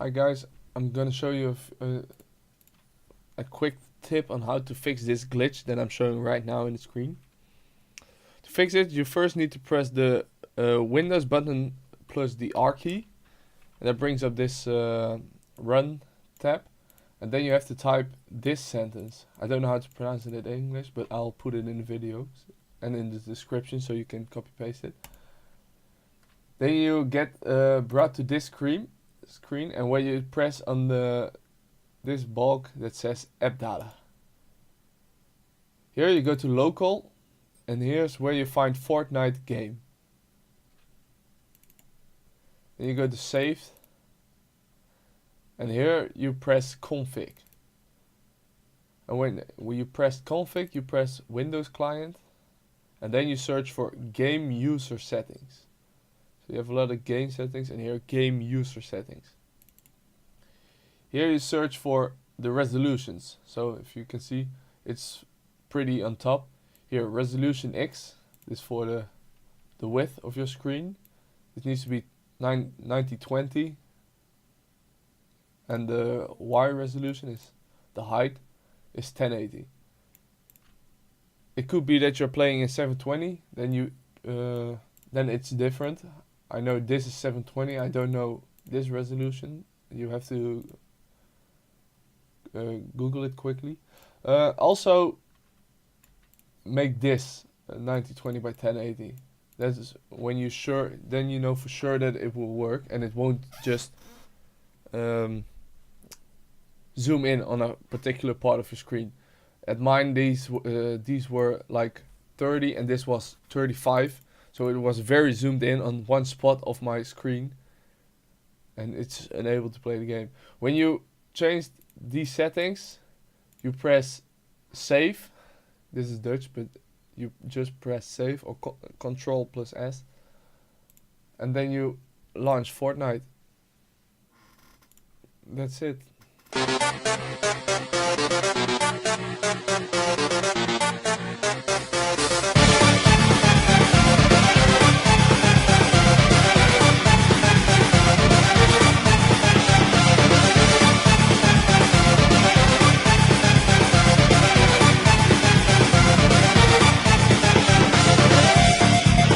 Hi guys, I'm gonna show you a quick tip on how to fix this glitch that I'm showing right now in the screen. To fix it, you first need to press the Windows button plus the R key, and that brings up this Run tab, and then you have to type this sentence. I don't know how to pronounce it in English, but I'll put it in the videos and in the description so you can copy paste it. Then you get brought to this screen, and where you press on this bulk that says appdata. Here you go to local, and here's where you find Fortnite game. Then you go to saved, and here you press config. And when you press config, you press Windows client, and then you search for game user settings. So you have a lot of game settings, and here game user settings. Here you search for the resolutions. So if you can see, it's pretty on top. Here, resolution X is for the width of your screen. It needs to be 9020, and the Y resolution is the height is 1080. It could be that you're playing in 720, then it's different. I know this is 720. I don't know this resolution. You have to Google it quickly. Also, make this 9020 by 1080. That is when you sure. Then you know for sure that it will work, and it won't just zoom in on a particular part of your screen. At mine, these were like 30, and this was 35. So it was very zoomed in on one spot of my screen, and it's unable to play the game. When you change these settings, you press save. This is Dutch, but you just press save or Control plus S, and then you launch Fortnite. That's it.